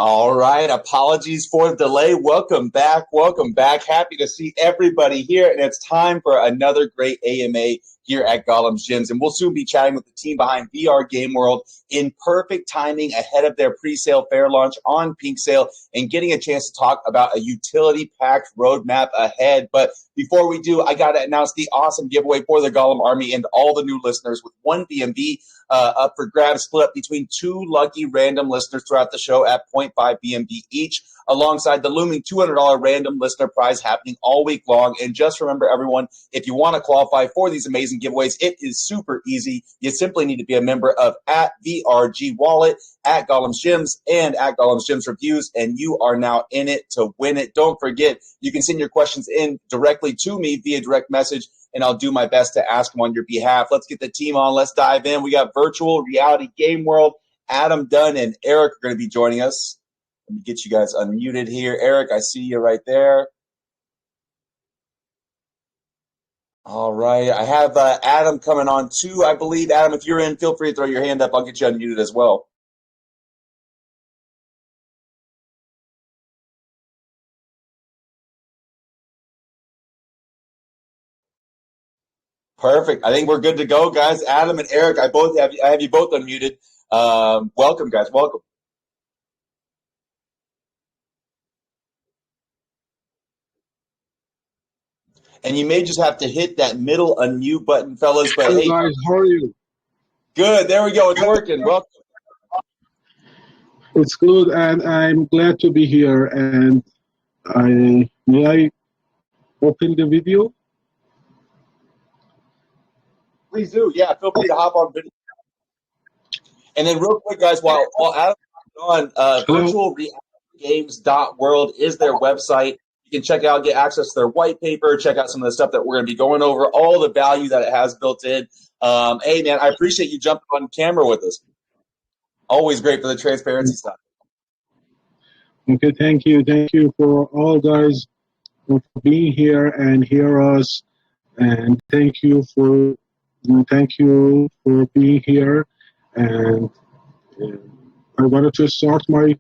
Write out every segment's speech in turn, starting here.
All right. Apologies for the delay. Welcome back. Welcome back. Happy to see everybody here. And it's time for another great AMA here at Gollumsgems. And we'll soon be chatting with the team behind VR Game World in perfect timing ahead of their pre-sale fair launch on Pink Sale and getting a chance to talk about a utility-packed roadmap ahead. But before we do, I got to announce the awesome giveaway for the Gollum Army and all the new listeners with one BNB up for grabs, split up between two lucky random listeners throughout the show at 0.5 BNB each, alongside the looming $200 random listener prize happening all week long. And just remember, everyone, if you want to qualify for these amazing giveaways, it is super easy. You simply need to be a member of at VRG Wallet, at Gollumsgems, and at Gollumsgems Reviews, and you are now in it to win it. Don't forget, you can send your questions in directly to me via direct message, and I'll do my best to ask them on your behalf. Let's get the team on. Let's dive in. We got Virtual Reality Game World. Adam Dunn and Eric are going to be joining us. Let me get you guys unmuted here. Eric, I see you right there. All right. I have Adam coming on too, I believe. Adam, if you're in, feel free to throw your hand up. I'll get you unmuted as well. Perfect. I think we're good to go, guys. Adam and Eric, I have you both unmuted. Welcome, guys. Welcome. And you may just have to hit that middle unmute button, fellas. But hey, guys, how are you? Good. There we go. It's working. Welcome. It's good, and I'm glad to be here. And may I open the video? Please do. Yeah, feel free to hop on video. And then real quick, guys, while Adam's on, virtualrealitygames.world is their website. You can check out, get access to their white paper, check out some of the stuff that we're going to be going over, all the value that it has built in. Hey, man, I appreciate you jumping on camera with us. Always great for the transparency stuff. Okay, thank you. Thank you for all guys for being here and hear us. And thank you for being here. And I wanted to start my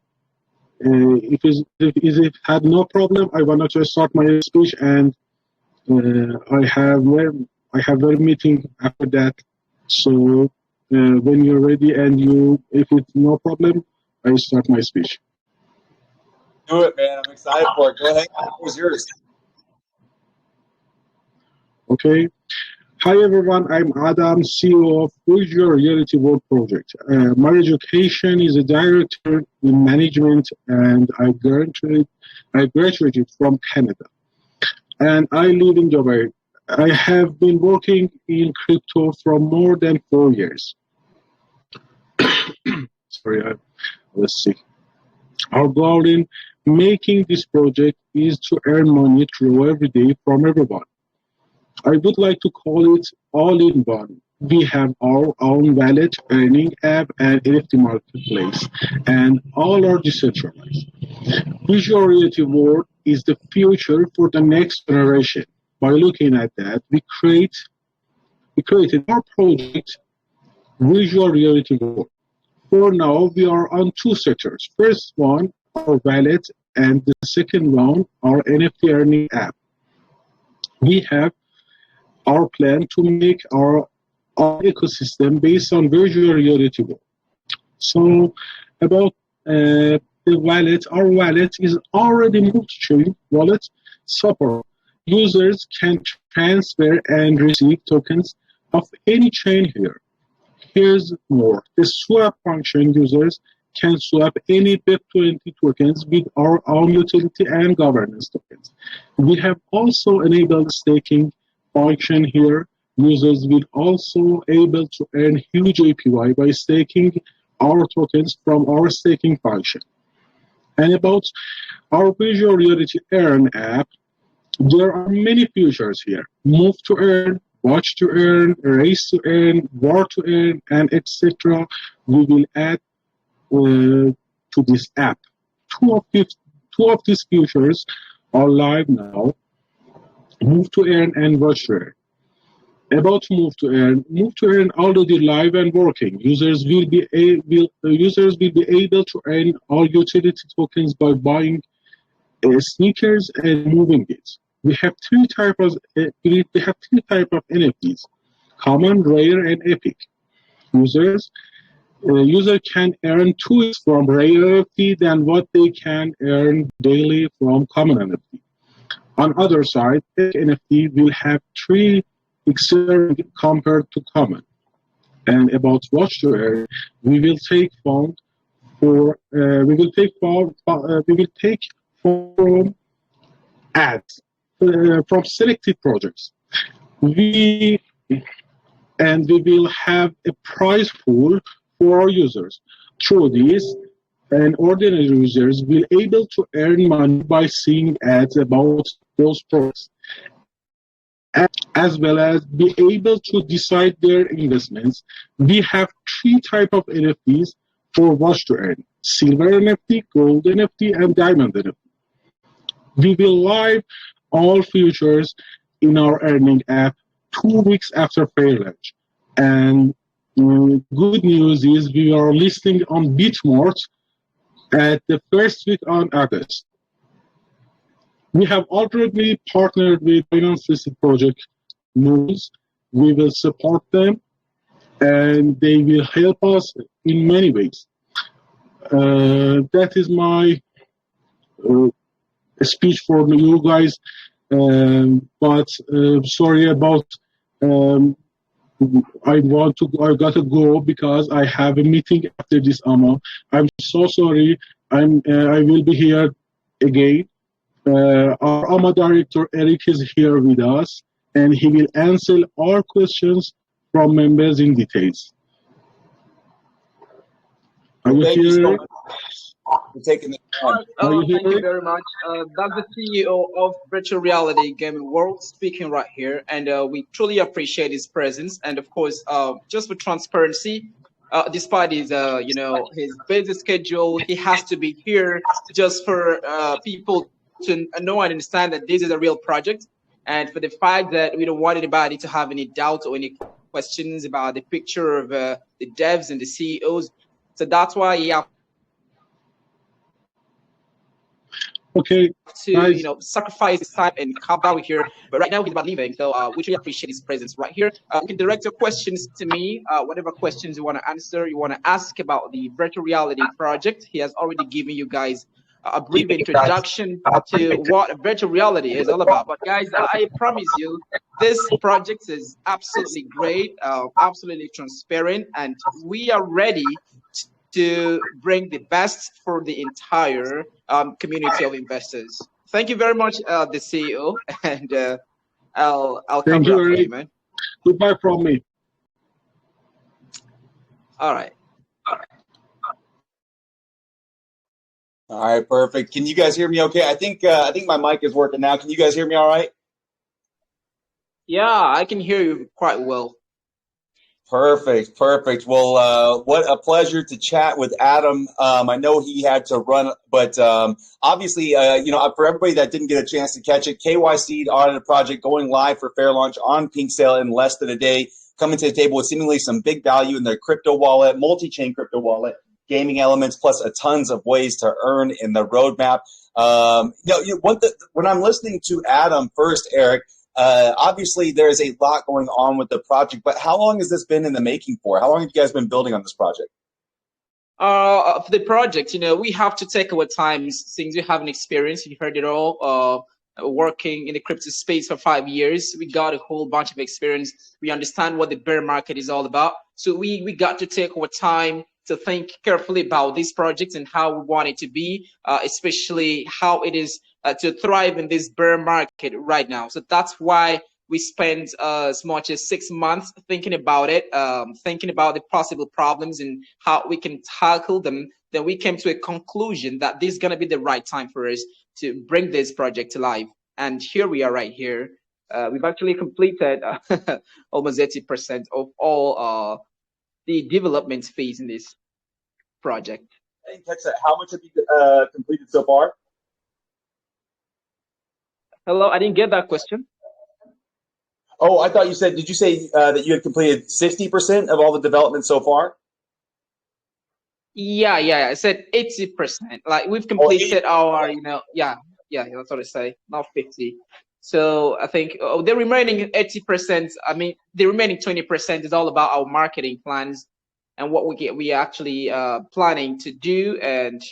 if it had no problem, I wanted to start my speech, and I have a meeting after that. So when you're ready and if it's no problem, I start my speech. Do it, man. I'm excited for it. Go ahead. The floor is yours. Okay. Hi everyone, I'm Adam, CEO of Virtual Reality World Project. My education is a director in management, and I graduated from Canada. And I live in Dubai. I have been working in crypto for more than 4 years. Sorry, let's see. Our goal in making this project is to earn money through every day from everyone. I would like to call it all-in-one. We have our own wallet, earning app, and NFT marketplace, and all are decentralized. Visual reality world is the future for the next generation. By looking at that, we created our project, Visual Reality World. For now, we are on two sectors. First one, our wallet, and the second one, our NFT earning app. We have our plan to make our ecosystem based on virtual reality world. So about the wallet, our wallet is already multi-chain wallet support. Users can transfer and receive tokens of any chain here. Here's more. The swap function, users can swap any BEP20 tokens with our own utility and governance tokens. We have also enabled staking function here. Users will also able to earn huge APY by staking our tokens from our staking function. And about our visual reality earn app, there are many features here. Move to earn, watch to earn, race to earn, war to earn, and etc. We will add to this app. Two of these features are live now. Move to earn and watch to earn. About Move to Earn already live and working. Users will be able to earn all utility tokens by buying sneakers and moving it. We have three type of NFTs: common, rare, and epic. User can earn 2x from rare NFT than what they can earn daily from common NFT. On other side, NFT will have 3x compared to common. And about watch to earn, we will take fund for we will take from ads from selected projects. We we will have a prize pool for our users. Through this, and ordinary users will able to earn money by seeing ads about those products, as well as be able to decide their investments. We have three type of NFTs for watch to earn: silver NFT, gold NFT, and diamond NFT. We will live all features in our earning app 2 weeks after fair launch. And good news is we are listing on Bitmart at the first week on August. We have already partnered with finance listed project Moons. We will support them and they will help us in many ways. That is my speech for you guys. But sorry about I got to go because I have a meeting after this AMA. I'm so sorry. I will be here again. Our AMA director Eric is here with us, and he will answer all questions from members in details. Thank you so much for taking the time. Thank you very much. That's the CEO of Virtual Reality Gaming World speaking right here, and we truly appreciate his presence. And of course, just for transparency, despite his his busy schedule, he has to be here just for people to know and understand that this is a real project, and for the fact that we don't want anybody to have any doubt or any questions about the picture of the devs and the CEOs. So that's why he have to sacrifice his time and come down here. But right now he's about leaving, so we really appreciate his presence right here. You can direct your questions to me, whatever questions you want to answer, you want to ask about the virtual reality project. He has already given you guys a brief introduction to what virtual reality is all about. But guys, I promise you, this project is absolutely great, absolutely transparent, and we are ready to bring the best for the entire community of investors. Thank you very much, the CEO, and I'll come back for you, man. Goodbye from me. All right. All right, perfect. Can you guys hear me okay? I think my mic is working now. Can you guys hear me all right? Yeah, I can hear you quite well. Perfect. Well, what a pleasure to chat with Adam. I know he had to run, but obviously, for everybody that didn't get a chance to catch it, KYC Audited Project going live for fair launch on Pink Sale in less than a day, coming to the table with seemingly some big value in their crypto wallet, multi-chain crypto wallet, gaming elements, plus a tons of ways to earn in the roadmap. When I'm listening to Adam first, Eric, obviously there's a lot going on with the project, but how long has this been in the making for? How long have you guys been building on this project? For the project, we have to take our time since we have an experience. You heard it all. Working in the crypto space for 5 years, we got a whole bunch of experience. We understand what the bear market is all about. So we got to take our time to think carefully about this project and how we want it to be, especially how it is to thrive in this bear market right now. So that's why we spent as much as 6 months thinking about it, thinking about the possible problems and how we can tackle them. Then we came to a conclusion that this is going to be the right time for us to bring this project to life. And here we are right here. We've actually completed almost 80% of all the development phase in this project. I didn't catch that. How much have you completed so far? Hello, I didn't get that question. Oh, I thought you said. Did you say that you had completed 60% of all the development so far? Yeah. I said 80%. Like we've Oh, 80. completed our, yeah, that's what I say, not 50. So I think the remaining 80%, I mean, the remaining 20% is all about our marketing plans and what we actually planning to do and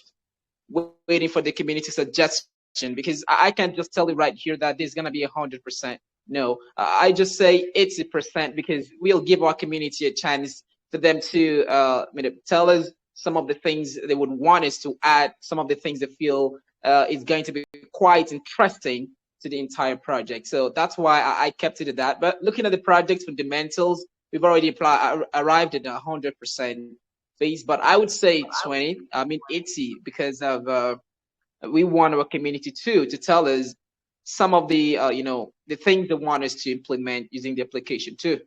waiting for the community suggestion because I can't just tell you right here that there's gonna be 100%. No, I just say 80% because we'll give our community a chance for them to tell us some of the things they would want us to add, some of the things they feel is going to be quite interesting to the entire project. So that's why I kept it at that. But looking at the project fundamentals, we've already arrived at 100% phase, but I would say 20, I mean 80, because of we want our community too to tell us some of the the things they want us to implement using the application too.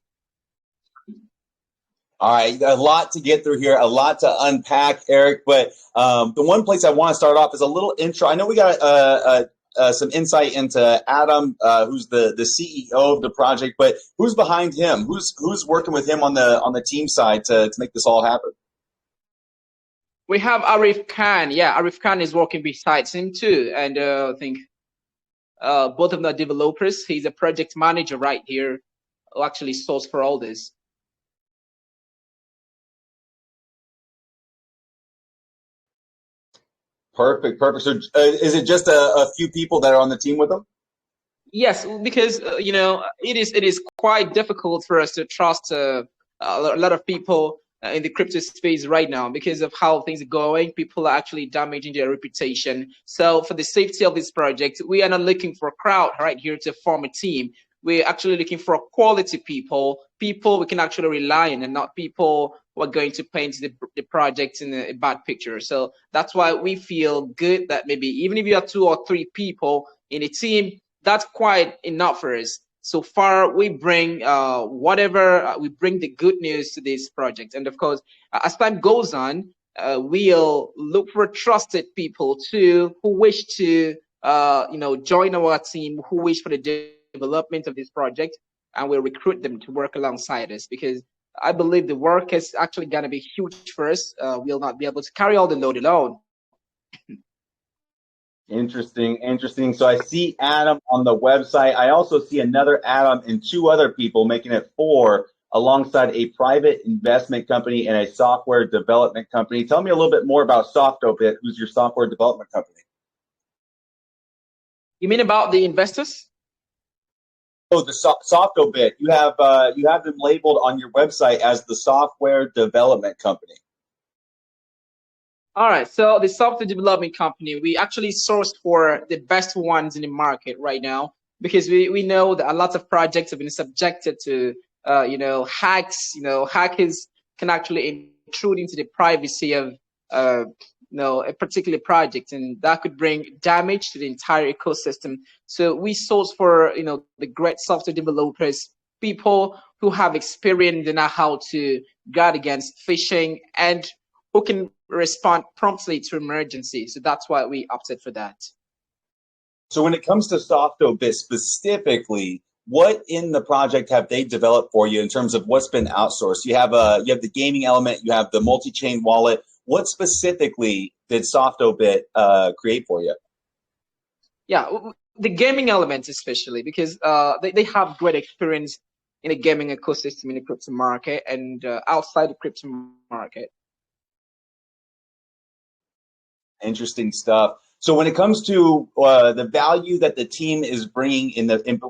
All right, a lot to get through here, a lot to unpack, Eric. But the one place I want to start off is a little intro. I know we got some insight into Adam, who's the CEO of the project, but who's behind him? Who's working with him on the team side to make this all happen? We have Arif Khan. Yeah, Arif Khan is working besides him too, and I think both of them are developers. He's a project manager right here, who actually sourced for all this. Perfect. So is it just a few people that are on the team with them? Yes, because it is quite difficult for us to trust a lot of people in the crypto space right now because of how things are going. People are actually damaging their reputation. So for the safety of this project, we are not looking for a crowd right here to form a team. We're actually looking for quality people we can actually rely on, and not people who are going to paint the project in a bad picture. So that's why we feel good that maybe even if you have 2 or 3 people in a team, that's quite enough for us. So far, we bring we bring the good news to this project. And of course, as time goes on, we'll look for trusted people too who wish to join our team, who wish for the development of this project, and we'll recruit them to work alongside us because I believe the work is actually going to be huge for us. We'll not be able to carry all the load alone. Interesting. So I see Adam on the website. I also see another Adam and 2 other people, making it 4, alongside a private investment company and a software development company. Tell me a little bit more about SoftObit, who's your software development company. You mean about the investors? Oh, the SoftObit. You have them labeled on your website as the software development company. All right, so the software development company, we actually sourced for the best ones in the market right now because we know that a lot of projects have been subjected to hacks. Hackers can actually intrude into the privacy of a particular project, and that could bring damage to the entire ecosystem. So we source for the great software developers, people who have experience and know how to guard against phishing and who can respond promptly to emergencies. So that's why we opted for that. So when it comes to SoftObit specifically, what in the project have they developed for you in terms of what's been outsourced? You have the gaming element, you have the multi-chain wallet. What specifically did SoftObit create for you? Yeah, the gaming element especially because they have great experience in the gaming ecosystem in the crypto market and outside the crypto market. Interesting stuff. So when it comes to the value that the team is bringing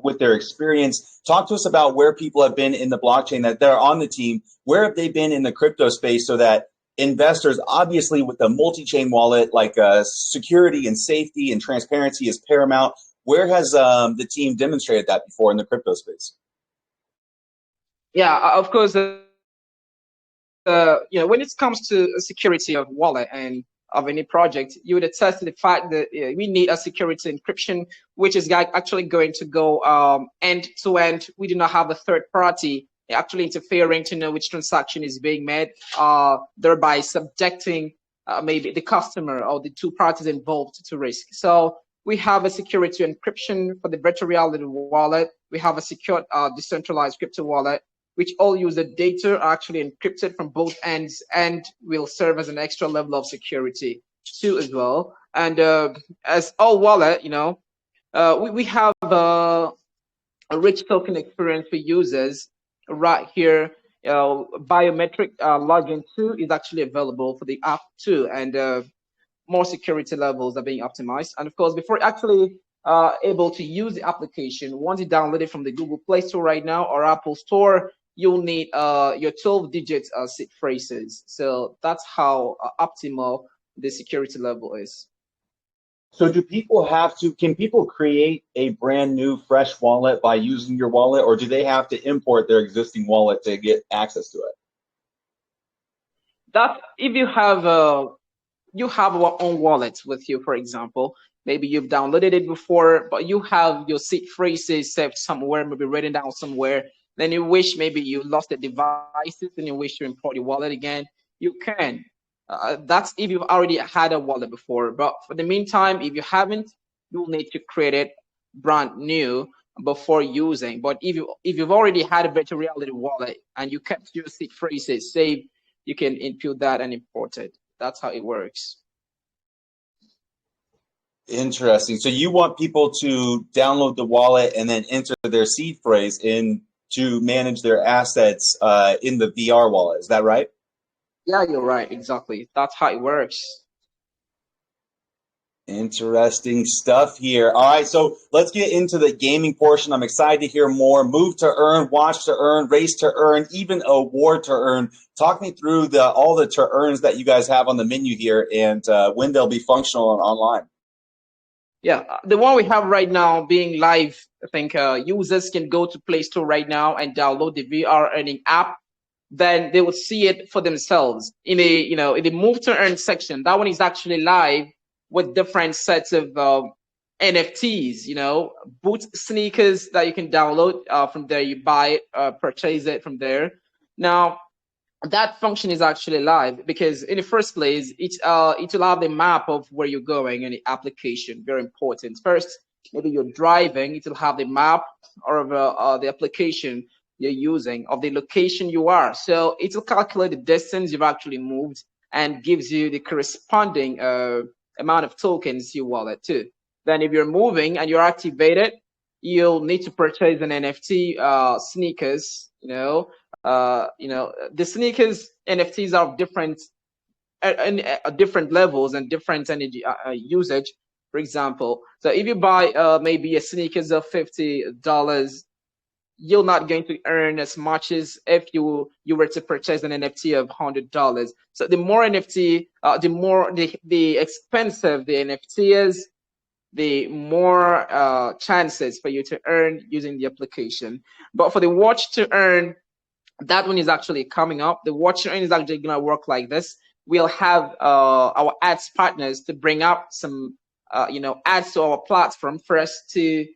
with their experience, talk to us about where people have been in the blockchain that they're on the team. Where have they been in the crypto space so that investors, obviously with the multi-chain wallet, like security and safety and transparency is paramount. Where has the team demonstrated that before in the crypto space? Yeah, of course. When it comes to security of wallet and of any project, you would attest to the fact that we need a security encryption, which is actually going to go end to end. We do not have a third party actually interfering to know which transaction is being made, thereby subjecting maybe the customer or the 2 parties involved to risk. So We have a security encryption for the virtual reality wallet. We have a secure decentralized crypto wallet, which all user data are actually encrypted from both ends and will serve as an extra level of security too as well. And as all wallet, we have a rich token experience for users right here. Biometric login too is actually available for the app too, and more security levels are being optimized. And of course, before actually able to use the application, once you download it from the Google Play Store right now or Apple Store, you'll need your 12-digit seed phrases. So that's how optimal the security level is. So can people create a brand new fresh wallet by using your wallet, or do they have to import their existing wallet to get access to it? That if you have our own wallet with you, for example, maybe you've downloaded it before, but you have your seed phrases saved somewhere, maybe written down somewhere. Then you wish maybe you lost the devices and you wish to import your wallet again, you can. That's if you've already had a wallet before. But for the meantime, if you haven't, you'll need to create it brand new before using. But if you've already had a virtual reality wallet and you kept your seed phrases saved, you can input that and import it. That's how it works. Interesting. So you want people to download the wallet and then enter their seed phrase in to manage their assets in the VR wallet. Is that right? Yeah, you're right. Exactly. That's how it works. Interesting stuff here. All right, so let's get into the gaming portion. I'm excited to hear more. Move to earn, watch to earn, race to earn, even award to earn. Talk me through all the to earns that you guys have on the menu here and when they'll be functional and online. Yeah, the one we have right now being live, I think users can go to Play Store right now and download the VR earning app. Then they will see it for themselves in the move to earn section. That one is actually live with different sets of NFTs, boot sneakers that you can download from there. You buy it, purchase it from there. Now, that function is actually live because in the first place, it will have the map of where you're going in the application. Very important. First, maybe you're driving, it will have the map or the application you're using of the location you are. So it will calculate the distance you've actually moved and gives you the corresponding amount of tokens you wallet too. Then if you're moving and you're activated, you'll need to purchase an NFT sneakers. The sneakers NFTs are different different levels and different energy usage. For example, so if you buy maybe a sneakers of $50, you're not going to earn as much as if you were to purchase an NFT of $100. So the more NFT, the more the expensive the NFT is, the more chances for you to earn using the application. But for the watch to earn, that one is actually coming up. The watch to earn is actually going to work like this. We'll have our ads partners to bring up some ads to our platform for us to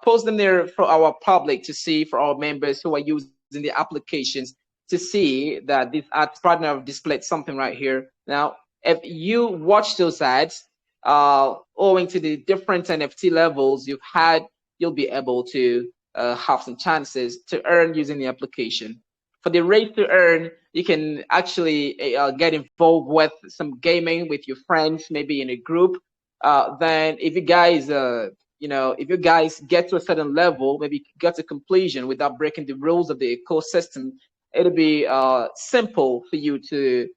post them there for our public to see, for our members who are using the applications to see that this ads partner have displayed something right here. Now, if you watch those ads, owing to the different NFT levels you've had, you'll be able to have some chances to earn using the application. For the race to earn, you can actually get involved with some gaming with your friends, maybe in a group. Then if you guys if you guys get to a certain level, maybe get to completion without breaking the rules of the ecosystem, it'll be simple for you to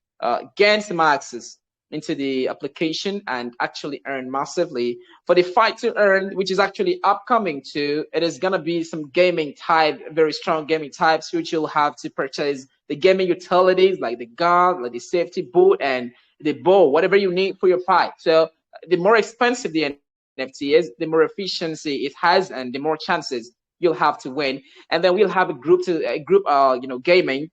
gain some access into the application and actually earn massively. For the fight to earn, which is actually upcoming too, it is going to be some gaming type, very strong gaming types, which you'll have to purchase the gaming utilities like the gun, like the safety boot, and the bow, whatever you need for your fight. So the more expensive the NFT is, the more efficiency it has, and the more chances you'll have to win. And then we'll have a group gaming.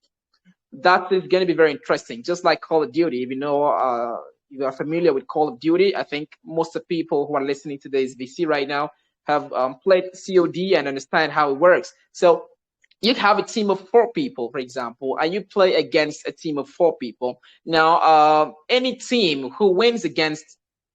That is going to be very interesting, just like Call of Duty. If you are familiar with Call of Duty, I think most of the people who are listening to this VC right now have played COD and understand how it works. So you have a team of 4 people, for example, and you play against a team of 4 people. Now, any team who wins against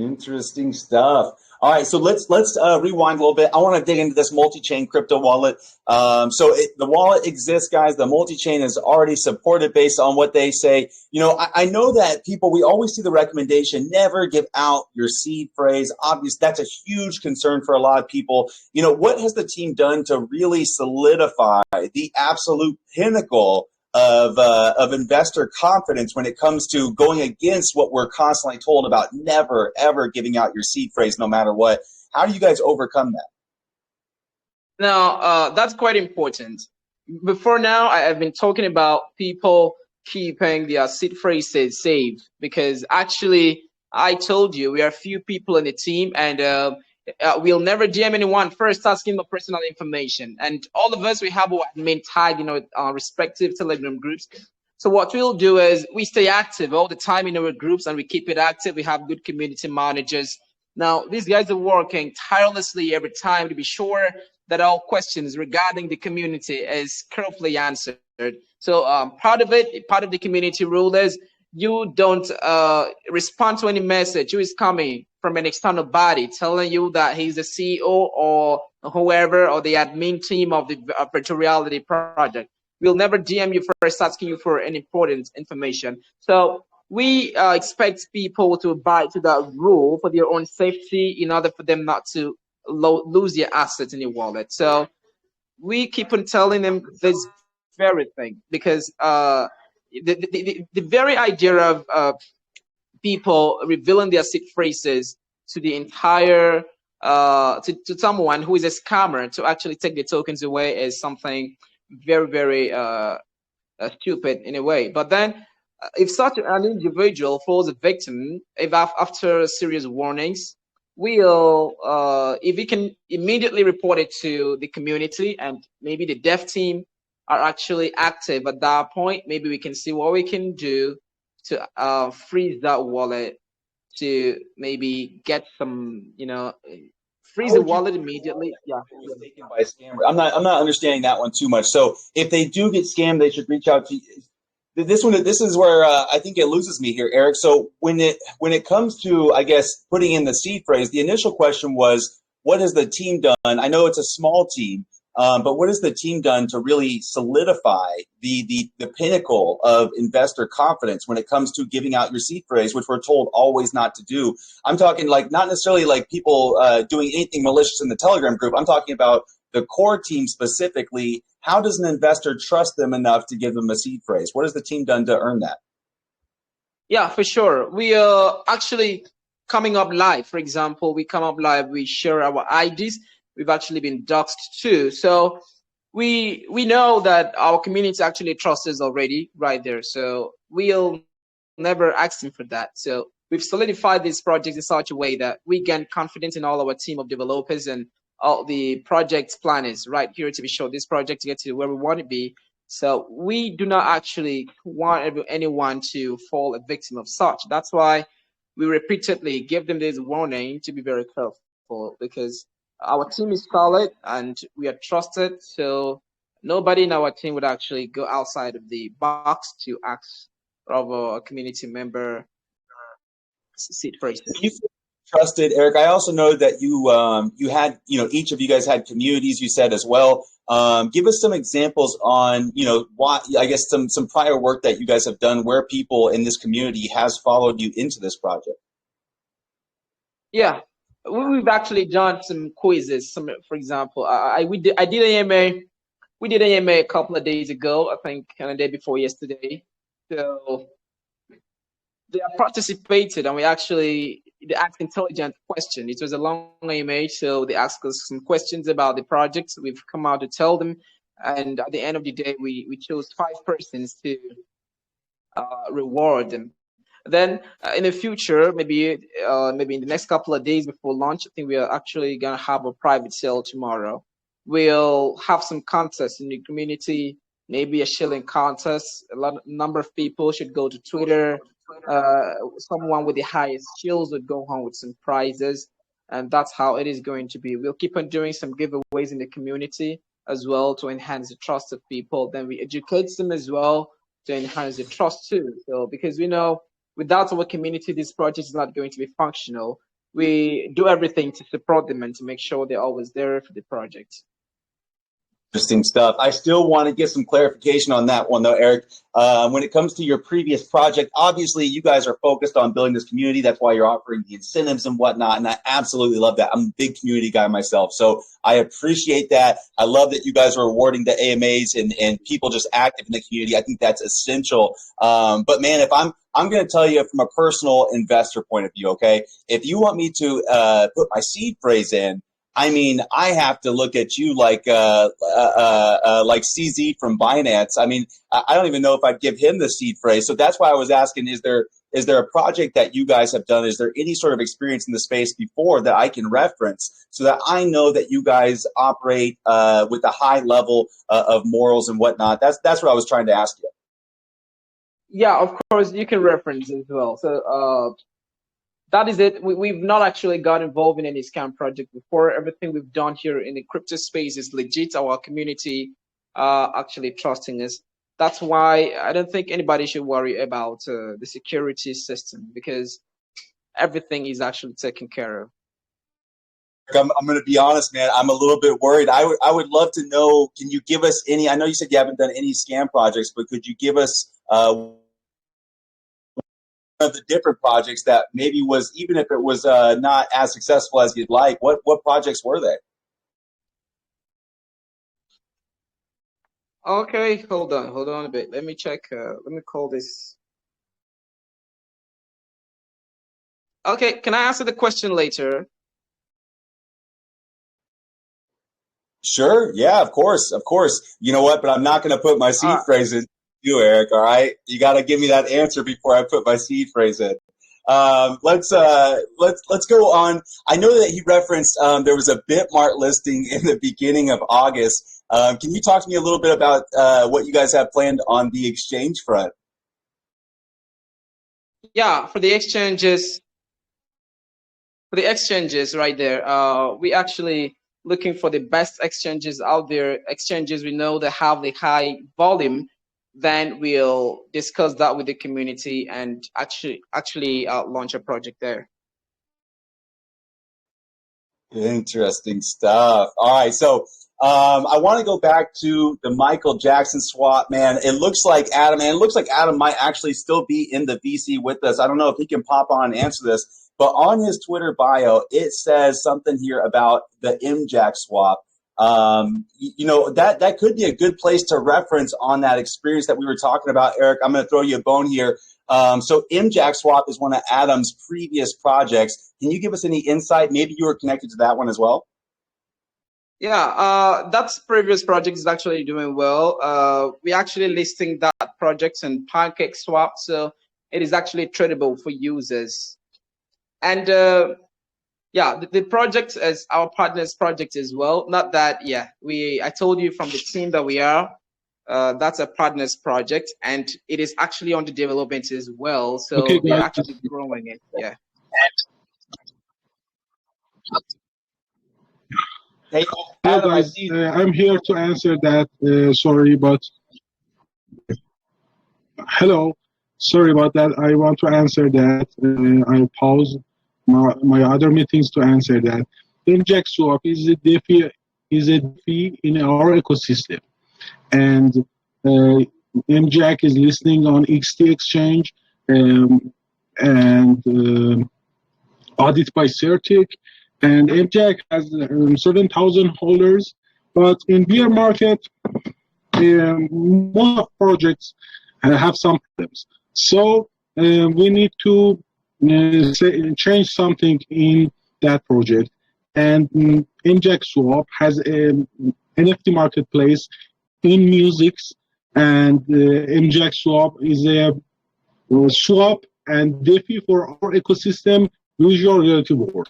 Interesting stuff. All right, so let's rewind a little bit. I want to dig into this multi-chain crypto wallet. The wallet exists, guys. The multi-chain is already supported based on what they say. You know, I know that people, we always see the recommendation, never give out your seed phrase. Obviously, that's a huge concern for a lot of people. You know, what has the team done to really solidify the absolute pinnacle of investor confidence when it comes to going against what we're constantly told about never, ever giving out your seed phrase no matter what? How do you guys overcome that? Now, that's quite important. Before now, I've been talking about people keeping their seed phrases safe because actually, I told you we are few people in the team, and we'll never DM anyone first asking for personal information. And all of us, we have our admin tag, our respective Telegram groups. So what we'll do is we stay active all the time in our groups, and we keep it active. We have good community managers. Now, these guys are working tirelessly every time to be sure that all questions regarding the community is carefully answered. So part of the community rule is you don't respond to any message who is coming from an external body telling you that he's the CEO or whoever or the admin team of the virtual reality project. We'll never DM you first asking you for any important information. So we expect people to abide to that rule for their own safety in order for them not to lose their assets in your wallet. So we keep on telling them this very thing because the very idea of people revealing their seed phrases to the entire to someone who is a scammer to actually take the tokens away is something very, very stupid in a way. But then if such an individual falls a victim, if after serious warnings, we'll if we can immediately report it to the community, and maybe the dev team are actually active at that point, maybe we can see what we can do to freeze that wallet, to maybe get some, freeze the wallet immediately. Yeah. Taken by a scammer. I'm not understanding that one too much. So if they do get scammed, they should reach out to you. This is where I think it loses me here, Eric. So when it comes to, I guess, putting in the seed phrase, the initial question was, what has the team done? I know it's a small team, but what has the team done to really solidify the pinnacle of investor confidence when it comes to giving out your seed phrase, which we're told always not to do? I'm talking like not necessarily like people doing anything malicious in the Telegram group. I'm talking about the core team specifically. How does an investor trust them enough to give them a seed phrase? What has the team done to earn that? Yeah, for sure. We are actually coming up live. For example, we come up live, we share our IDs. We've actually been doxxed too. So we know that our community actually trusts us already right there. So we'll never ask them for that. So we've solidified this project in such a way that we gain confidence in all our team of developers and all the project planners right here to be sure this project to get to where we want to be. So we do not actually want anyone to fall a victim of such. That's why we repeatedly give them this warning to be very careful, because our team is solid and we are trusted. So nobody in our team would actually go outside of the box to ask of a community member seat first. You trusted, Eric. I also know that you had, each of you guys had communities, you said as well. Give us some examples on, why, I guess some prior work that you guys have done where people in this community has followed you into this project. Yeah, we've actually done some quizzes. For example, we did AMA. We did AMA a couple of days ago, I think, and a day before yesterday. So they participated, and they asked intelligent questions. It was a long AMA, so they asked us some questions about the project. We've come out to tell them, and at the end of the day, we chose 5 persons to reward them. Then in the future, maybe in the next couple of days before launch, I think we are actually gonna have a private sale tomorrow. We'll have some contests in the community, maybe a shilling contest. Number of people should go to Twitter. Someone with the highest skills would go home with some prizes, and that's how it is going to be. We'll keep on doing some giveaways in the community as well to enhance the trust of people. Then we educate them as well to enhance the trust too. So because we know without our community, this project is not going to be functional. we do everything to support them and to make sure they're always there for the project. Interesting stuff. I still want to get some clarification on that one, though, Eric. When it comes to your previous project, obviously you guys are focused on building this community. That's why you're offering the incentives and whatnot. And I absolutely love that. I'm a big community guy myself. So I appreciate that. I love that you guys are rewarding the AMAs and people just active in the community. I think that's essential. But man, if I'm going to tell you from a personal investor point of view, okay, if you want me to put my seed phrase in, I mean, I have to look at you like CZ from Binance. I mean, I don't even know if I'd give him the seed phrase. So that's why I was asking, is there a project that you guys have done? Is there any sort of experience in the space before that I can reference so that I know that you guys operate with a high level of morals and whatnot? That's what I was trying to ask you. Yeah, of course, you can reference as well. So that is it. We've not actually got involved in any scam project before. Everything we've done here in the crypto space is legit. Our community actually trusting us. That's why I don't think anybody should worry about the security system, because everything is actually taken care of. I'm going to be honest, man. I'm a little bit worried. I would love to know, can you give us any, I know you said you haven't done any scam projects, but could you give us of the different projects that maybe was, even if it was not as successful as you'd like, what projects were they? Okay, hold on a bit. Let me check. Let me call this. Okay, can I answer the question later? Sure. Yeah, of course. You know what? But I'm not going to put my seed phrase in you, Eric. All right. You got to give me that answer before I put my seed phrase in. Let's go on. I know that he referenced there was a Bitmart listing in the beginning of August. Can you talk to me a little bit about what you guys have planned on the exchange front? Yeah, for the exchanges right there, we actually looking for the best exchanges out there. Exchanges we know that have the high volume. Then we'll discuss that with the community and actually launch a project there. Interesting stuff. All right, so I want to go back to the Michael Jackson swap, man. It looks like Adam might actually still be in the VC with us. I don't know if he can pop on and answer this, but on his Twitter bio, it says something here about the MJack swap. You know, that could be a good place to reference on that experience that we were talking about, Eric. I'm going to throw you a bone here. So MJack swap is one of Adam's previous projects. Can you give us any insight? Maybe you were connected to that one as well. Yeah, that's previous project is actually doing well. We're actually listing that project in Pancake Swap, so it is actually tradable for users. And yeah, the project is our partner's project as well. Not that, yeah, I told you from the team that we are, that's a partner's project, and it is actually under development as well. So okay, we're actually growing it, yeah. Hey, Adam, guys, I'm here to answer that. Sorry, but hello. Sorry about that. I want to answer that. I'll pause my other meetings to answer that. MJack swap is a DeFi in our ecosystem, and MJack is listing on XT exchange and audit by Certic. And MJack has 7,000 holders, but in bear market, most projects have some problems. So we need to change something in that project. And MJack Swap has an NFT marketplace in music, and MJack Swap is a swap and DeFi for our ecosystem visual reality world.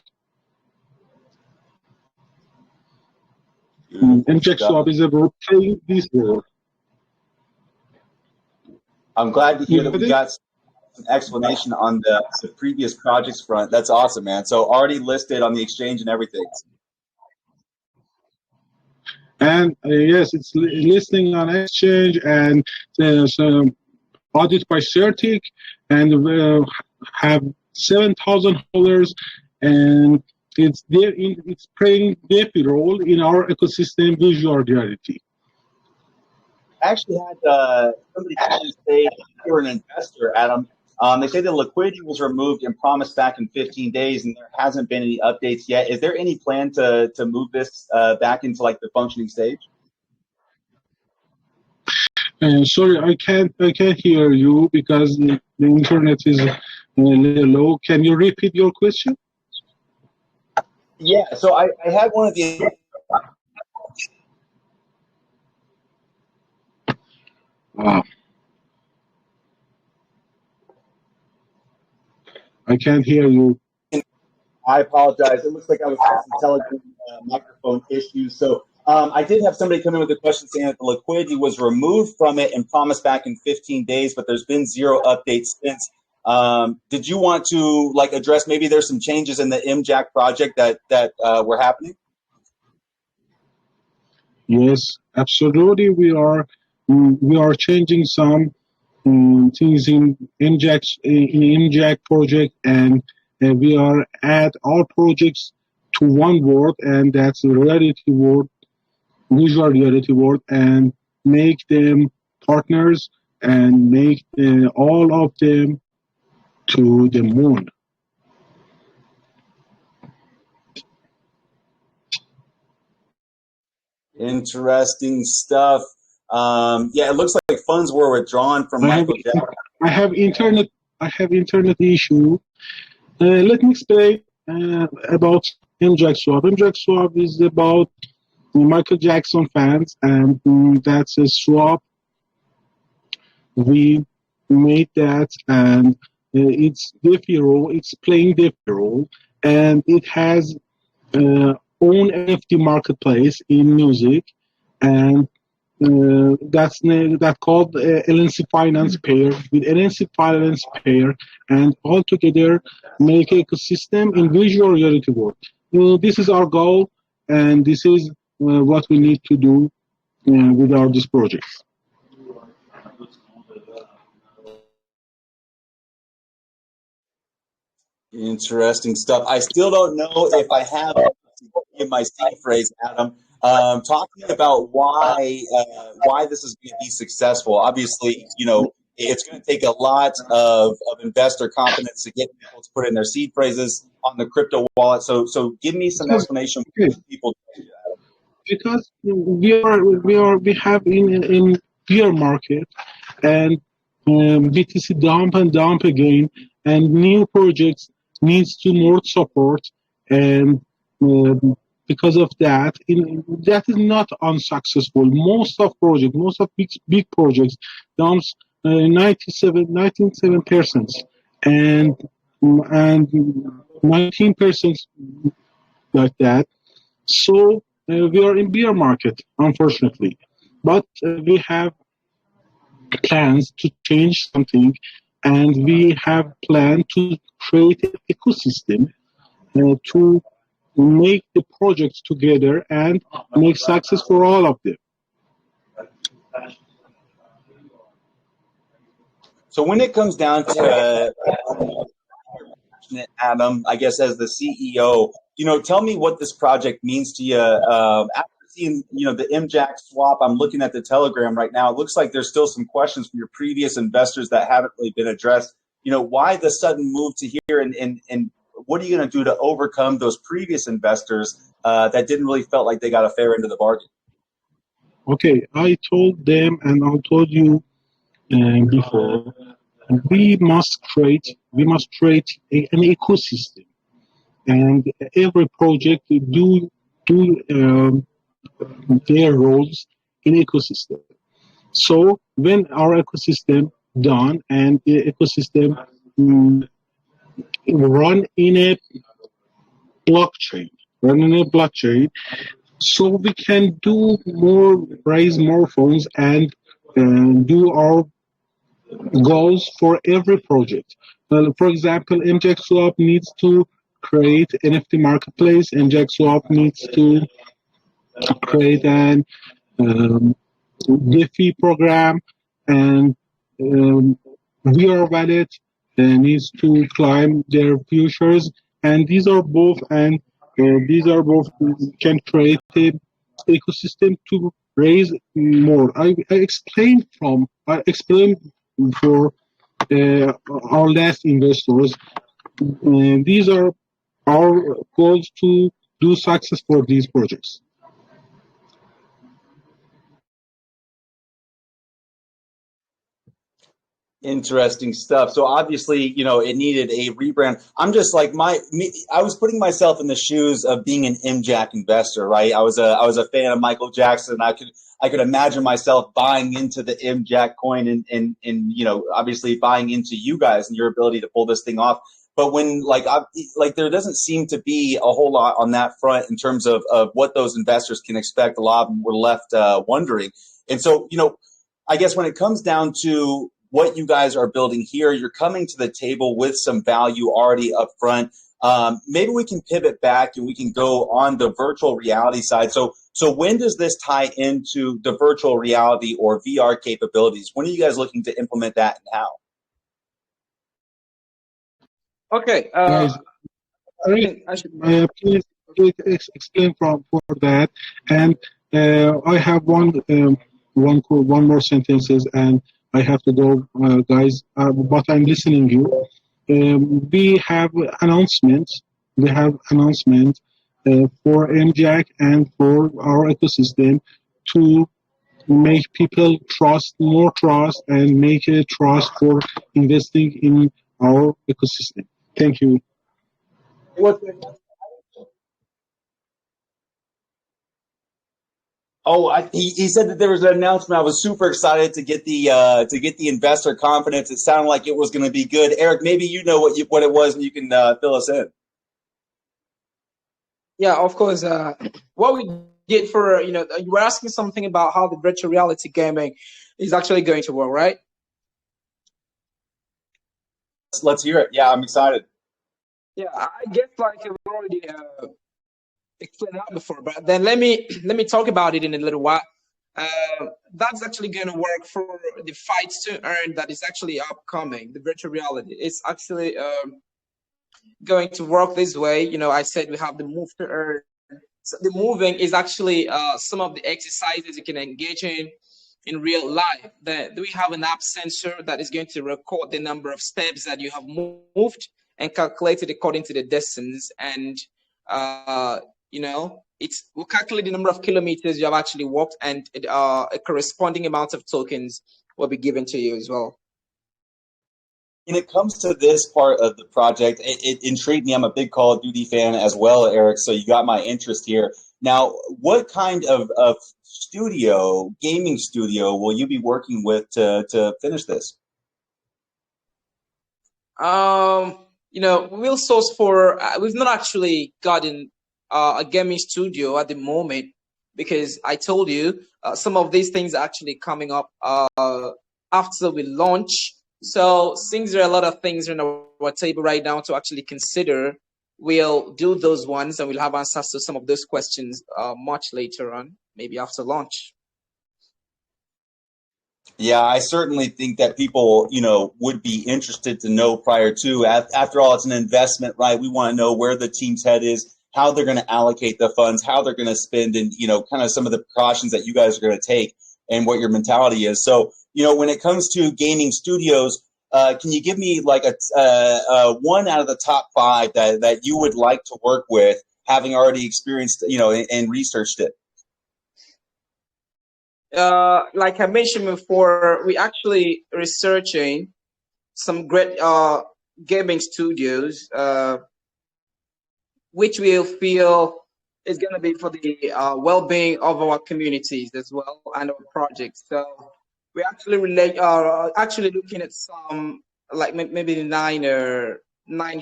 MJack Swap is about playing this world. I'm glad to hear that we got an explanation on the previous projects front. That's awesome, man. So already listed on the exchange and everything. And yes, it's listing on exchange and so audit by Certic, and have 7,000 holders and it's playing their role in our ecosystem visual reality. I actually had somebody say you're an investor, Adam. They say the liquidity was removed and promised back in 15 days, and there hasn't been any updates yet. Is there any plan to move this back into like the functioning stage? Sorry, I can't hear you because the internet is low. Can you repeat your question? Yeah. So I had one of the. I can't hear you. I apologize. It looks like I was having some Telegram microphone issues. So I did have somebody come in with a question saying that the liquidity was removed from it and promised back in 15 days, but there's been zero updates since. Did you want to like address maybe there's some changes in the MJAC project that were happening? Yes, absolutely. We are changing some things in MJAC project, and we are add all projects to one word, and that's the reality word, visual reality word, and make them partners and make all of them to the moon. Interesting stuff. Yeah, it looks like funds were withdrawn from Michael Jackson. I have internet issue. Let me explain about MJAC Swap. MJAC Swap is about Michael Jackson fans, and that's a swap. We made that, and it's Defi role. It's playing Defi role, and it has own NFT marketplace in music, and that's called LNC Finance Pair. With LNC Finance Pair, and all together make ecosystem in visual reality world. This is our goal, and this is what we need to do with these projects. Interesting stuff. I still don't know if I have in my seed phrase, Adam. Talk to me about why this is going to be successful. Obviously, it's going to take a lot of investor confidence to get people to put in their seed phrases on the crypto wallet. So give me some explanation for people. Because we have in bear market, and BTC dump again, and new projects needs to more support, and because of that, that is not unsuccessful. Most of big projects dumps 97%, and 19% like that. So we are in bear market, unfortunately, but we have plans to change something, and we have planned to create an ecosystem to make the projects together and make success for all of them. So when it comes down to Adam, I guess as the CEO, tell me what this project means to you. After seeing, the MJAC swap, I'm looking at the Telegram right now. It looks like there's still some questions from your previous investors that haven't really been addressed. Why the sudden move to here, and what are you going to do to overcome those previous investors that didn't really felt like they got a fair end of the bargain? Okay, I told them, and I told you before, we must create an ecosystem, and every project do their roles in ecosystem. So when our ecosystem done, and the ecosystem run in a blockchain, so we can raise more funds, and do our goals for every project. For example, MJAC Swap needs to create NFT marketplace. MJAC Swap needs to create an DeFi program, and VR Wallet needs to climb their futures, and these are both can create a ecosystem to raise more. I explained for our last investors. These are our goals to do success for these projects. Interesting stuff. So obviously, it needed a rebrand. I'm just like I was putting myself in the shoes of being an MJack investor, right? I was a fan of Michael Jackson. I could imagine myself buying into the MJack coin and obviously buying into you guys and your ability to pull this thing off. But when there doesn't seem to be a whole lot on that front in terms of what those investors can expect. A lot of them were left wondering. And so, I guess when it comes down to what you guys are building here, you're coming to the table with some value already up front. Maybe we can pivot back and we can go on the virtual reality side. So when does this tie into the virtual reality or VR capabilities? When are you guys looking to implement that and how? Okay. Guys, please explain for that. And I have one more sentences, and I have to go, guys. But I'm listening you. We have announcements. We have announcement for MJack and for our ecosystem to make people more trust, and make a trust for investing in our ecosystem. Thank you. He said that there was an announcement. I was super excited to get the investor confidence. It sounded like it was going to be good. Eric, maybe you know what it was, and you can fill us in. Yeah, of course. What we did for you were asking something about how the virtual reality gaming is actually going to work, right? Let's hear it. Yeah, I'm excited. Yeah, I guess I've already explained that before, but then let me talk about it in a little while. That's actually going to work for the fights to earn that is actually upcoming. The virtual reality is actually going to work this way. I said we have the move to earn. So the moving is actually some of the exercises you can engage in real life. We have an app sensor that is going to record the number of steps that you have moved and calculate it according to the distance. And it will calculate the number of kilometers you have actually walked, and a corresponding amount of tokens will be given to you as well. When it comes to this part of the project, it intrigued me. I'm a big Call of Duty fan as well, Eric, so you got my interest here. Now, what kind of gaming studio, will you be working with to finish this? We'll source for. We've not actually gotten a gaming studio at the moment, because I told you some of these things are actually coming up after we launch. So since there are a lot of things on our table right now to actually consider, we'll do those ones, and we'll have answers to some of those questions much later on, maybe after launch. Yeah, I certainly think that people, would be interested to know prior to. After all, it's an investment, right? We want to know where the team's head is, how they're going to allocate the funds, how they're going to spend, and, kind of some of the precautions that you guys are going to take and what your mentality is. So, when it comes to gaming studios, can you give me like a one out of the top 5 that you would like to work with, having already experienced, and researched it? Like I mentioned before, we actually researching some great gaming studios, which we feel is going to be for the well-being of our communities as well and our projects. So we actually looking at some like maybe 9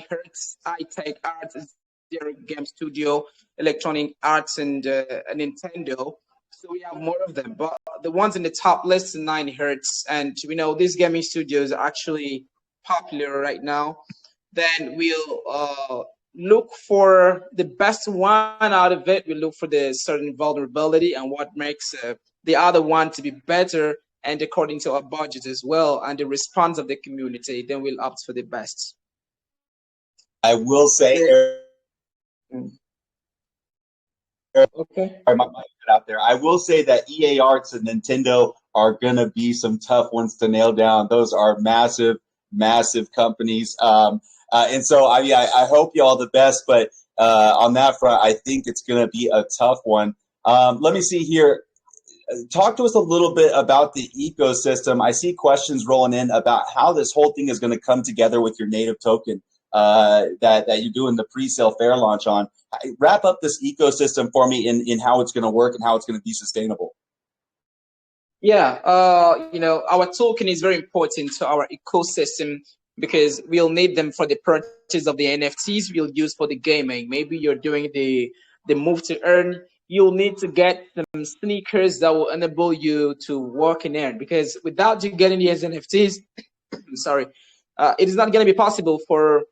Hertz, iTech Arts, Zero Game Studio, Electronic Arts, and Nintendo. So we have more of them, but the ones in the top list are 9 Hertz, and we know these gaming studios are actually popular right now. Then we'll look for the best one out of it. We look for the certain vulnerability and what makes the other one to be better, and according to our budget as well, and the response of the community, then we'll opt for the best. I will say, Okay. my mic cut out there. I will say that EA Arts and Nintendo are gonna be some tough ones to nail down. Those are massive, massive companies. And so I hope you all the best. But on that front, I think it's gonna be a tough one. Let me see here. Talk to us a little bit about the ecosystem. I see questions rolling in about how this whole thing is going to come together with your native token that you're doing the pre-sale fair launch on. Wrap up this ecosystem for me in how it's going to work and how it's going to be sustainable. Yeah, our token is very important to our ecosystem because we'll need them for the purchase of the NFTs we'll use for the gaming. Maybe you're doing the move to earn. You'll need to get some sneakers that will enable you to work and earn, because without you getting these NFTs, sorry, it is not going to be possible for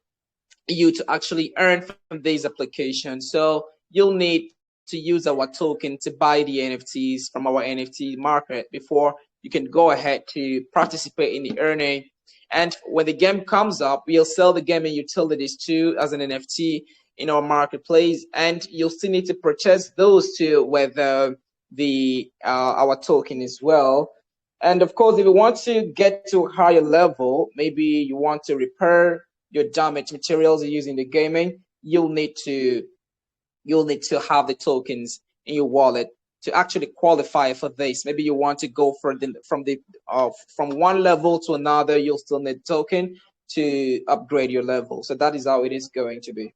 you to actually earn from these applications. So you'll need to use our token to buy the NFTs from our NFT market before you can go ahead to participate in the earning. And when the game comes up, we'll sell the gaming utilities too as an NFT in our marketplace, and you'll still need to purchase those two with our token as well. And of course, if you want to get to a higher level, maybe you want to repair your damaged materials using the gaming, you'll need to have the tokens in your wallet to actually qualify for this. Maybe you want to go from one level to another, you'll still need token to upgrade your level. So that is how it is going to be.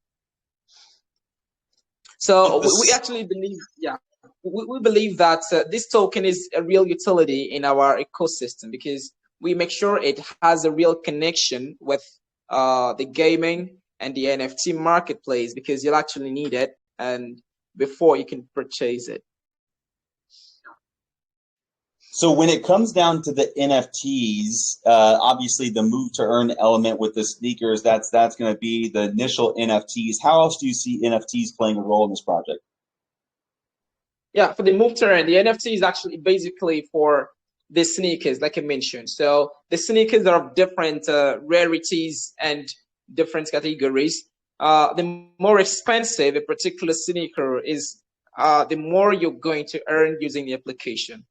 So we actually believe, we believe that this token is a real utility in our ecosystem because we make sure it has a real connection with the gaming and the NFT marketplace, because you'll actually need it and before you can purchase it. So when it comes down to the NFTs, obviously the move to earn element with the sneakers, that's going to be the initial NFTs. How else do you see NFTs playing a role in this project? Yeah, for the move to earn, the NFT is actually basically for the sneakers, like I mentioned. So the sneakers are of different rarities and different categories. The more expensive a particular sneaker is, the more you're going to earn using the application.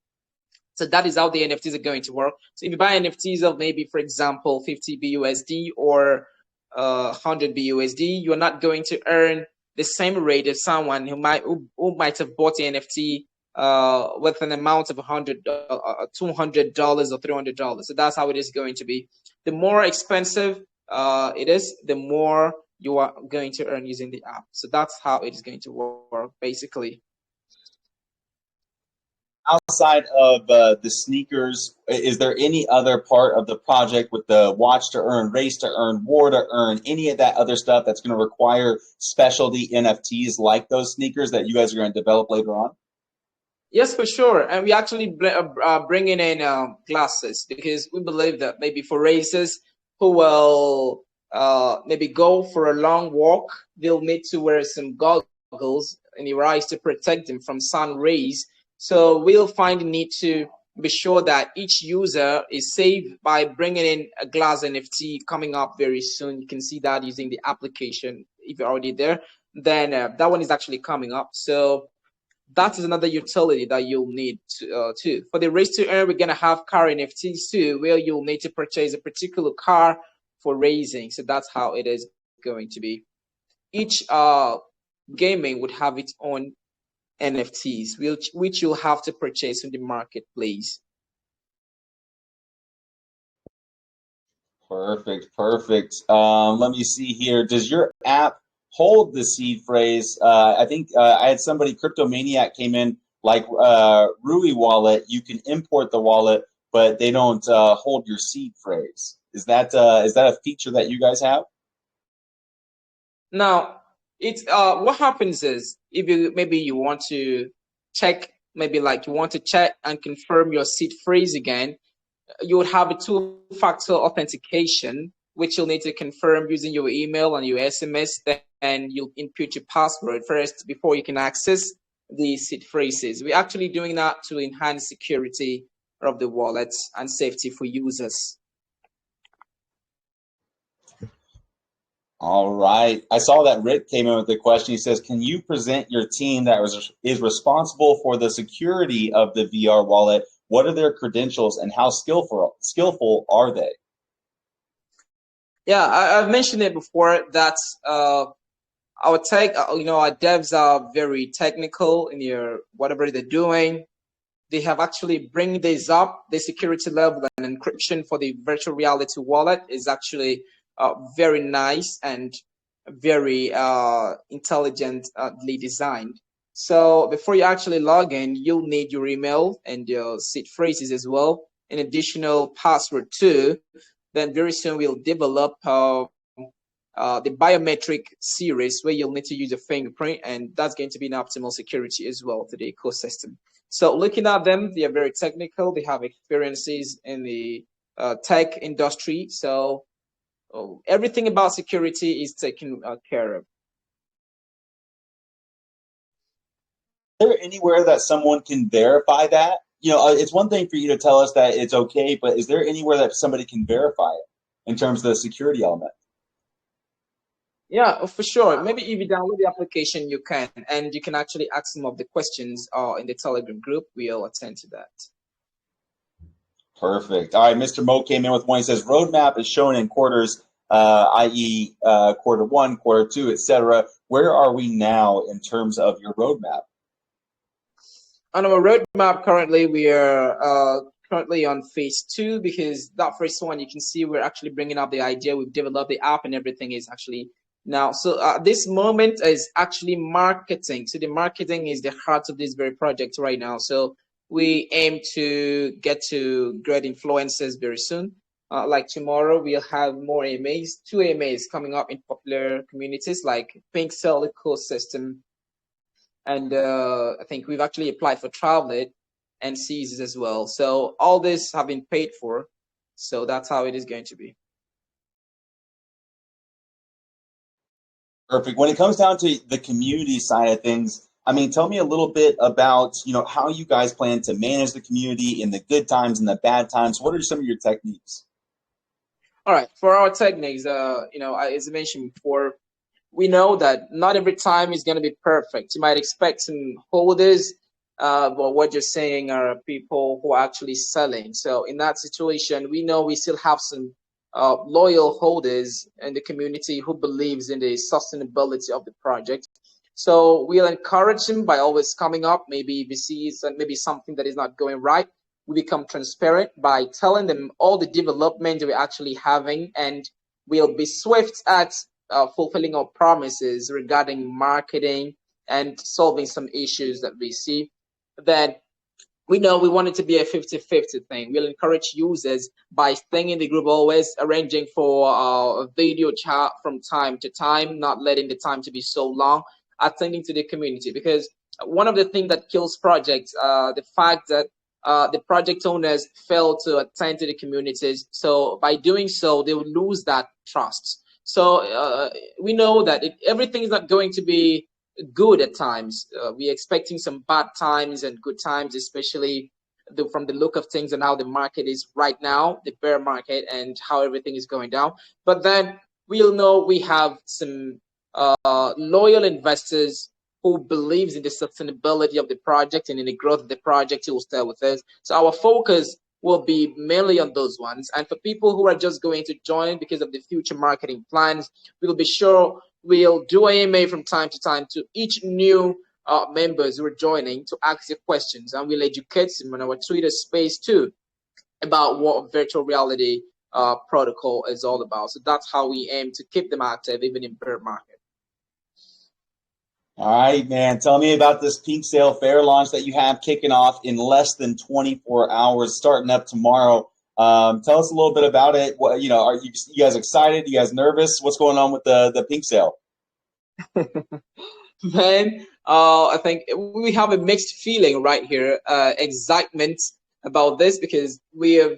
So that is how the NFTs are going to work. So if you buy NFTs of maybe, for example, 50 BUSD or 100 BUSD, you're not going to earn the same rate as someone who might have bought the NFT with an amount of $200 or $300. So that's how it is going to be. The more expensive it is, the more you are going to earn using the app. So that's how it is going to work, basically. Outside of the sneakers, is there any other part of the project with the watch to earn, race to earn, war to earn, any of that other stuff that's going to require specialty NFTs like those sneakers that you guys are going to develop later on? Yes, for sure. And we actually bringing in glasses because we believe that maybe for racers who will maybe go for a long walk, they'll need to wear some goggles in their eyes to protect them from sun rays. So we'll find the need to be sure that each user is safe by bringing in a glass NFT coming up very soon. You can see that using the application. If you're already there, then that one is actually coming up. So that is another utility that you'll need too. For the race to earn, we're going to have car NFTs too, where you'll need to purchase a particular car for racing. So that's how it is going to be. Each gaming would have its own NFTs, which you'll have to purchase in the marketplace. Perfect. Let me see here. Does your app hold the seed phrase? I think I had somebody, Cryptomaniac, came in like Rui wallet. You can import the wallet, but they don't hold your seed phrase. Is that a feature that you guys have? Now, it's what happens is if you want to check, maybe like you want to check and confirm your seed phrase again, you would have a two-factor authentication, which you'll need to confirm using your email and your SMS. Then you'll input your password first before you can access the seed phrases. We're actually doing that to enhance security of the wallets and safety for users. All right. I saw that Rick came in with a question. He says, can you present your team that is responsible for the security of the VR wallet? What are their credentials and how skillful are they? Yeah, I've mentioned it before that our tech, our devs are very technical in your whatever they're doing. They have actually bring this up. The security level and encryption for the virtual reality wallet is actually very nice and very intelligently designed. So before you actually log in, you'll need your email and your seed phrases as well, an additional password too. Then very soon we'll develop the biometric series where you'll need to use a fingerprint, and that's going to be an optimal security as well to the ecosystem. So looking at them, they are very technical. They have experiences in the tech industry. So everything about security is taken care of. Is there anywhere that someone can verify that? It's one thing for you to tell us that it's okay, but is there anywhere that somebody can verify it in terms of the security element? Yeah, for sure. Maybe if you download the application, you can, and you can actually ask some of the questions in the Telegram group. We'll attend to that. Perfect. All right, Mr. Mo came in with one. He says roadmap is shown in quarters, i.e., quarter one, quarter two, etc. Where are we now in terms of your roadmap? On our roadmap, currently we are currently on phase 2, because that phase 1, you can see we're actually bringing up the idea. We've developed the app and everything is actually now. So this moment is actually marketing. So the marketing is the heart of this very project right now. So we aim to get to great influencers very soon. Like tomorrow, we'll have more AMAs, 2 AMAs coming up in popular communities like Pink Cell Ecosystem. And I think we've actually applied for Travelet and Caesars as well. So all this have been paid for. So that's how it is going to be. Perfect. When it comes down to the community side of things, I mean, tell me a little bit about, how you guys plan to manage the community in the good times and the bad times. What are some of your techniques? All right. For our techniques, as I mentioned before, we know that not every time is going to be perfect. You might expect some holders, but what you're saying are people who are actually selling. So in that situation, we know we still have some loyal holders in the community who believes in the sustainability of the project. So we'll encourage them by always coming up. Maybe if we see maybe something that is not going right, we become transparent by telling them all the development we're actually having, and we'll be swift at fulfilling our promises regarding marketing and solving some issues that we see. Then we know we want it to be a 50-50 thing. We'll encourage users by staying in the group, always arranging for a video chat from time to time, not letting the time to be so long, attending to the community. Because one of the things that kills projects, the fact that the project owners fail to attend to the communities. So by doing so, they will lose that trust. So we know that everything is not going to be good at times. We're expecting some bad times and good times, especially from the look of things and how the market is right now, the bear market, and how everything is going down. But then we'll know we have some loyal investors who believes in the sustainability of the project and in the growth of the project, who will stay with us. So our focus will be mainly on those ones. And for people who are just going to join because of the future marketing plans, we'll be sure we'll do AMA from time to time to each new members who are joining to ask their questions, and we'll educate them on our Twitter space too about what virtual reality protocol is all about. So that's how we aim to keep them active even in bear market. All right, man. Tell me about this Pink Sale Fair launch that you have kicking off in less than 24 hours, starting up tomorrow. Tell us a little bit about it. What, are you guys excited? You guys nervous? What's going on with the Pink Sale? Man, I think we have a mixed feeling right here. Excitement about this because we have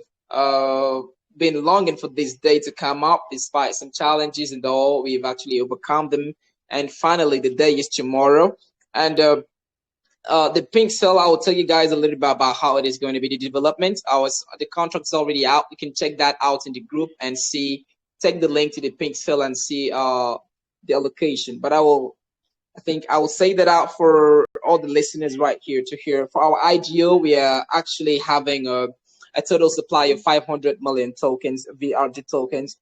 been longing for this day to come up despite some challenges and all. We've actually overcome them. And finally, the day is tomorrow. And the Pink Cell, I will tell you guys a little bit about how it is going to be the development. The contract's already out. You can check that out in the group and see take the link to the pink cell and see the allocation. But I think I will say that out for all the listeners right here to hear. For our IGO, we are actually having a total supply of 500 million tokens, VRG tokens.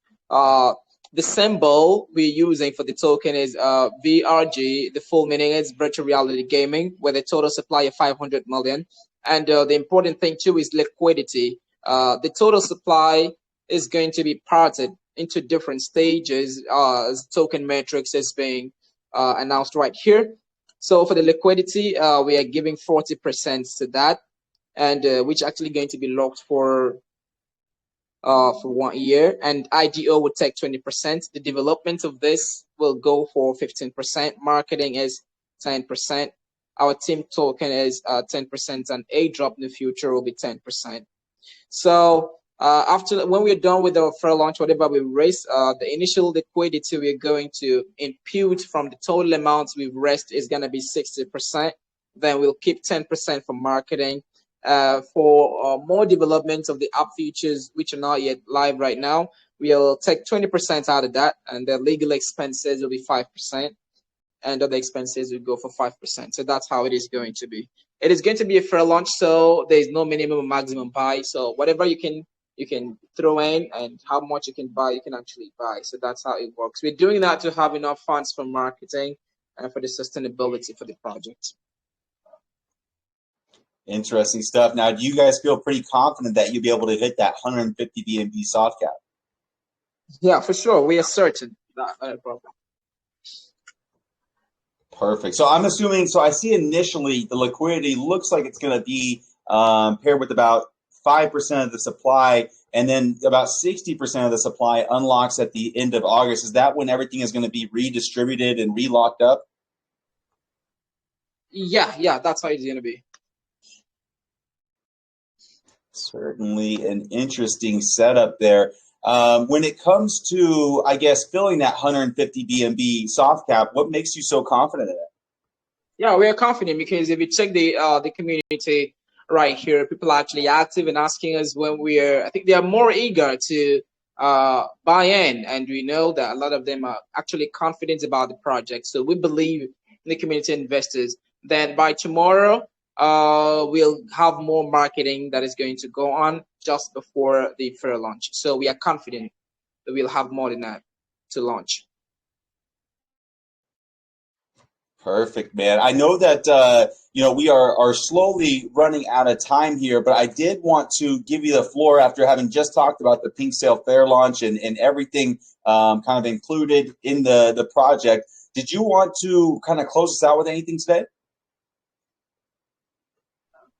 The symbol we're using for the token is VRG. The full meaning is virtual reality gaming, with a total supply of 500 million. And the important thing too is liquidity. The total supply is going to be parted into different stages as token metrics is being announced right here. So for the liquidity, we are giving 40% to that, and which actually going to be locked for 1 year. And IGO would take 20%. The development of this will go for 15%. Marketing is 10%. Our team token is 10%, and a drop in the future will be 10%. So after when we're done with our fair launch, whatever we raise, the initial liquidity we're going to impute from the total amount we've raised is going to be 60%. Then we'll keep 10% for marketing. For more development of the app features, which are not yet live right now, we'll take 20% out of that, and the legal expenses will be 5%, and other expenses will go for 5%. So that's how it is going to be. It is going to be a fair launch, so there is no minimum or maximum buy. So whatever you can throw in, and how much you can buy, you can actually buy. So that's how it works. We're doing that to have enough funds for marketing and for the sustainability for the project. Interesting stuff. Now, do you guys feel pretty confident that you'll be able to hit that 150 BNB soft cap? Yeah, for sure. We are certain. Not a problem. Perfect. So I'm assuming, so I see initially the liquidity looks like it's going to be paired with about 5% of the supply, and then about 60% of the supply unlocks at the end of August. Is that when everything is going to be redistributed and relocked up? Yeah, that's how it's going to be. Certainly an interesting setup there. When it comes to, I guess, filling that 150 BNB soft cap, what makes you so confident in it? Yeah, we are confident because if you check the community right here, people are actually active and asking us when I think they are more eager to buy in, and we know that a lot of them are actually confident about the project. So we believe in the community investors that by tomorrow, we'll have more marketing that is going to go on just before the fair launch. So we are confident that we'll have more than that to launch. Perfect, man. I know that we are slowly running out of time here, but I did want to give you the floor after having just talked about the Pink Sale Fair launch and everything kind of included in the project. Did you want to kind of close us out with anything today?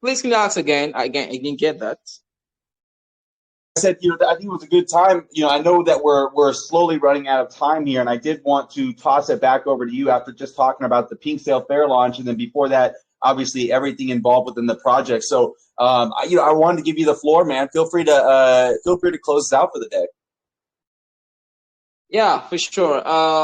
Please can you ask again? I didn't get that. I said, I think it was a good time. I know that we're slowly running out of time here, and I did want to toss it back over to you after just talking about the Pink Sale Fair launch, and then before that, obviously everything involved within the project. So, I wanted to give you the floor, man. Feel free to close us out for the day. Yeah, for sure.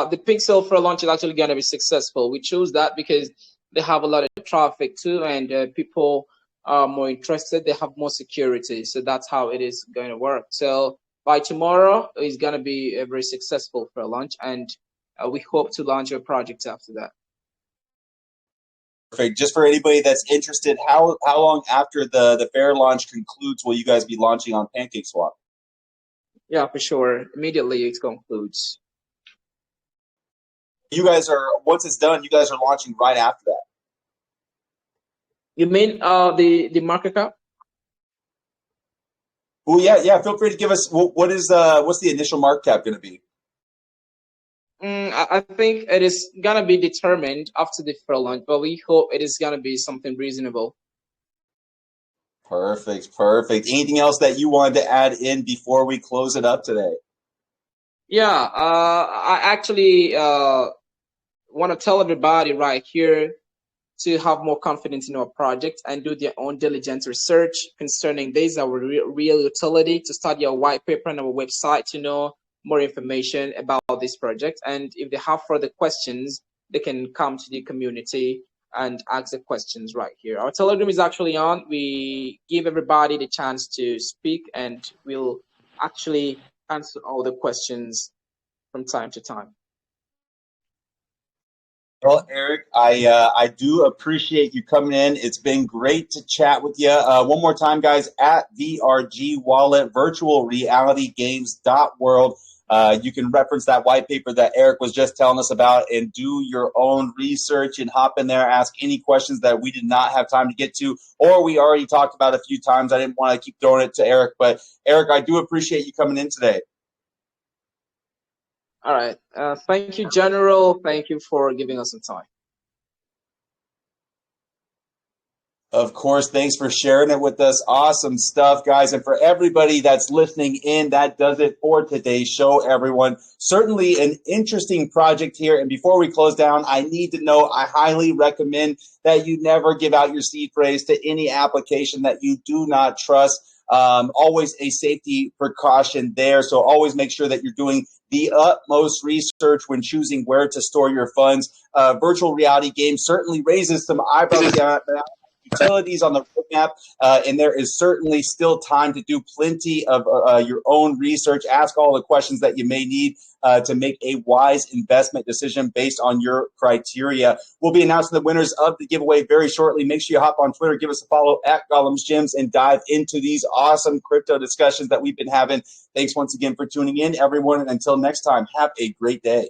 The Pink Sale Fair launch is actually going to be successful. We chose that because they have a lot of traffic too, and people are more interested, they have more security. So that's how it is going to work. So by tomorrow, it's going to be a very successful fair launch, and we hope to launch our project after that. Perfect. Just for anybody that's interested, how long after the fair launch concludes will you guys be launching on PancakeSwap? Yeah, for sure. Immediately it concludes. You guys once it's done, you guys are launching right after that. You mean the market cap? Oh yeah. Feel free to give us what's the initial market cap going to be? I think it is gonna be determined after the fair launch, but we hope it is gonna be something reasonable. Perfect. Anything else that you wanted to add in before we close it up today? Yeah, I actually want to tell everybody right here to have more confidence in our project and do their own diligent research concerning this, our real utility, to study our white paper on our website to know more information about this project. And if they have further questions, they can come to the community and ask the questions right here. Our Telegram is actually on. We give everybody the chance to speak, and we'll actually answer all the questions from time to time. Well, Eric, I do appreciate you coming in. It's been great to chat with you. One more time, guys, at VRG Wallet, Virtual Reality Games.world. You can reference that white paper that Eric was just telling us about and do your own research and hop in there, ask any questions that we did not have time to get to, or we already talked about a few times. I didn't want to keep throwing it to Eric, but Eric, I do appreciate you coming in today. All right. Thank you, General. Thank you for giving us some time. Of course, thanks for sharing it with us. Awesome stuff, guys. And for everybody that's listening in, that does it for today's show, everyone. Certainly an interesting project here. And before we close down, I need to know, I highly recommend that you never give out your seed phrase to any application that you do not trust. Always a safety precaution there. So always make sure that you're doing the utmost research when choosing where to store your funds. Virtual reality games certainly raises some eyebrows utilities on the roadmap, and there is certainly still time to do plenty of your own research. Ask all the questions that you may need to make a wise investment decision based on your criteria. We'll be announcing the winners of the giveaway very shortly. Make sure you hop on Twitter, give us a follow at Gollumsgems, and dive into these awesome crypto discussions that we've been having. Thanks once again for tuning in, everyone, and until next time, have a great day.